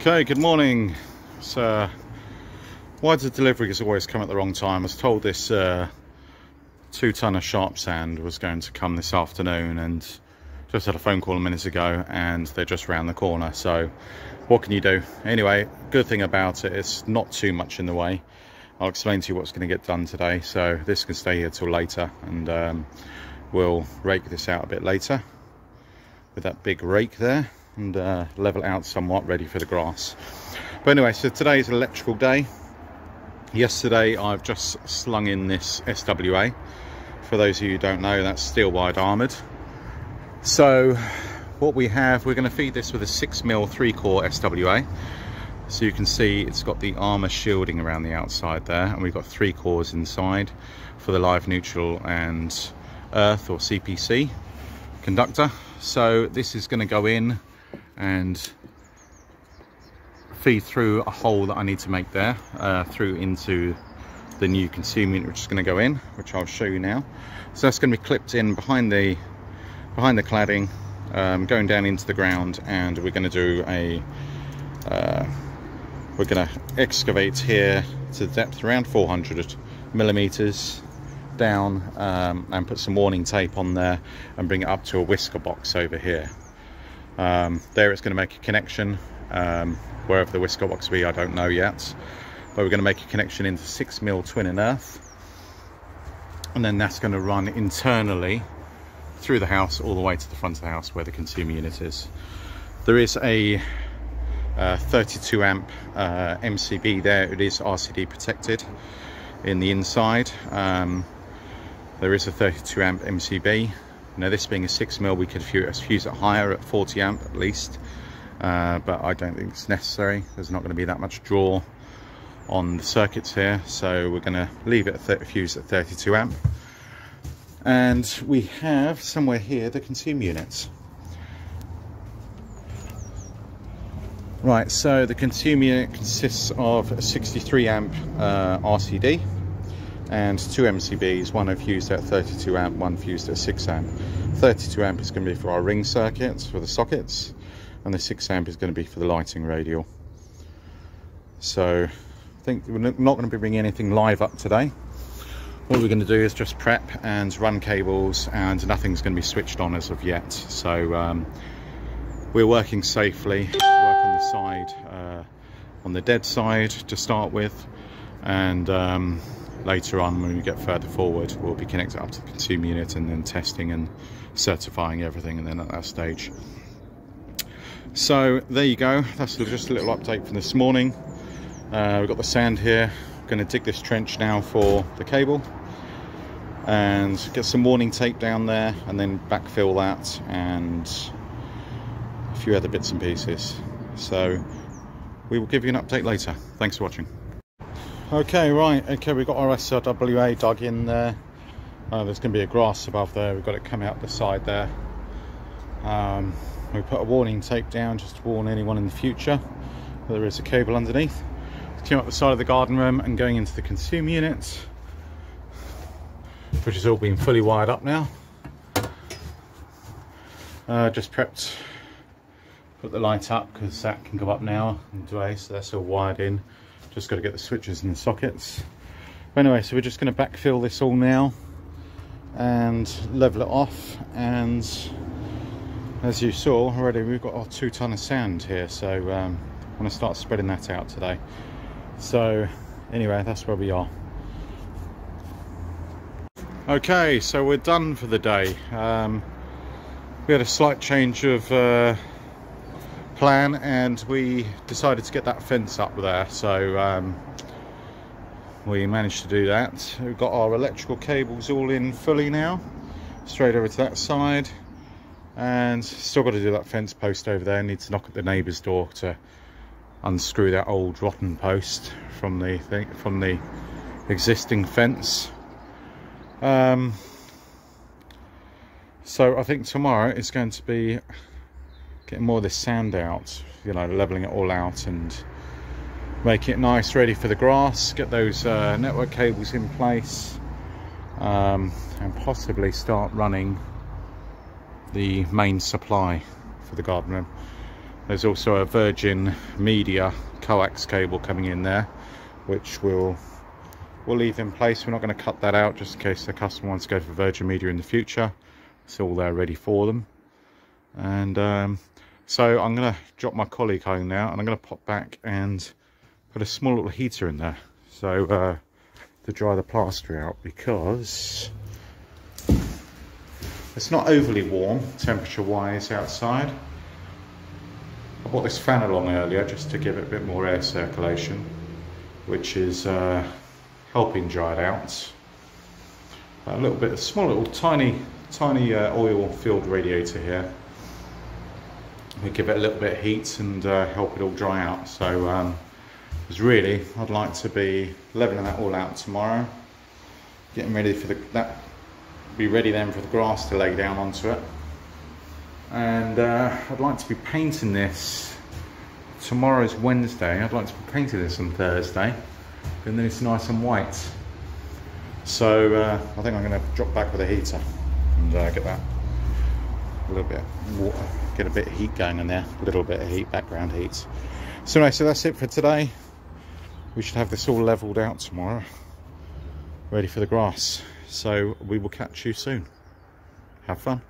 Okay, good morning. So, why the delivery has always come at the wrong time? I was told this 2-ton of sharp sand was going to come this afternoon, and just had a phone call a minute ago and they're just round the corner. So what can you do? Anyway, good thing about it, it's not too much in the way. I'll explain to you what's going to get done today. So this can stay here till later, and we'll rake this out a bit later with that big rake there, and level it out somewhat, ready for the grass. But anyway, so today's an electrical day. Yesterday I've just slung in this SWA. For those of you who don't know, that's steel wide armoured. So what we have, we're going to feed this with a 6mm 3-core SWA. So you can see it's got the armour shielding around the outside there, and we've got 3 cores inside for the live, neutral and earth or CPC conductor. So this is going to go in and feed through a hole that I need to make there, through into the new consumer unit, which is going to go in, which I'll show you now. So that's going to be clipped in behind the cladding, going down into the ground, and we're going to do a we're going to excavate here to the depth around 400mm down, and put some warning tape on there and bring it up to a whisker box over here. There it's going to make a connection, wherever the whisker box will be, I don't know yet, but we're going to make a connection into 6mm twin and earth, and then that's going to run internally through the house all the way to the front of the house where the consumer unit is. There is a 32 amp MCB there. It is RCD protected in the inside. There is a 32 amp MCB. Now, this being a 6mm, we could fuse it higher at 40 amp at least, but I don't think it's necessary. There's not going to be that much draw on the circuits here, so we're going to leave it fused at 32 amp. And we have somewhere here the consumer units. Right, so the consumer unit consists of a 63 amp RCD and 2 MCBs, one fused at 32 amp, one fused at 6 amp. 32 amp is going to be for our ring circuits, for the sockets, and the 6 amp is going to be for the lighting radial. So I think we're not going to be bringing anything live up today. What we're going to do is just prep and run cables, and nothing's going to be switched on as of yet. So we're working safely, work on the side, on the dead side to start with, and later on, when we get further forward, we'll be connected up to the consumer unit and then testing and certifying everything, and then at that stage. So there you go, that's just a little update from this morning. We've got the sand here. Going to dig this trench now for the cable and get some warning tape down there, and then backfill that and a few other bits and pieces. So we will give you an update later. Thanks for watching. Okay, right, okay, we've got our SRWA dug in there. There's going to be a grass above there. We've got it coming out the side there. We put a warning tape down just to warn anyone in the future that there is a cable underneath. It's coming up the side of the garden room and going into the consumer unit, which has all been fully wired up now. Just prepped, put the light up because that can go up now and today, so that's all wired in. Just got to get the switches and the sockets. But anyway, so we're just going to backfill this all now and level it off. And as you saw already, we've got our 2-ton of sand here, so I'm going to start spreading that out today. So anyway, that's where we are. Okay, so we're done for the day. We had a slight change of plan, and we decided to get that fence up there, so we managed to do that. We've got our electrical cables all in fully now, straight over to that side, and still got to do that fence post over there. Need to knock at the neighbour's door to unscrew that old rotten post from the existing fence. So I think tomorrow is going to be getting more of this sand out, you know, leveling it all out and making it nice, ready for the grass, get those network cables in place, and possibly start running the main supply for the garden room. There's also a Virgin Media coax cable coming in there, which we'll leave in place. We're not going to cut that out just in case the customer wants to go for Virgin Media in the future. It's all there ready for them. And so I'm going to drop my colleague home now, and I'm going to pop back and put a small little heater in there, so to dry the plaster out, because it's not overly warm temperature wise outside. I brought this fan along earlier just to give it a bit more air circulation, which is helping dry it out. A little bit, a small little tiny oil filled radiator here. We give it a little bit of heat and help it all dry out. So because really I'd like to be leveling that all out tomorrow, getting ready for be ready then for the grass to lay down onto it. And I'd like to be painting this. Tomorrow's Wednesday. I'd like to be painting this on Thursday, and then it's nice and white. So I think I'm going to drop back with a heater and get that a little bit of water, get a bit of heat going in there, a little bit of heat, background heat. So anyway, so that's it for today. We should have this all leveled out tomorrow, ready for the grass. So we will catch you soon. Have fun.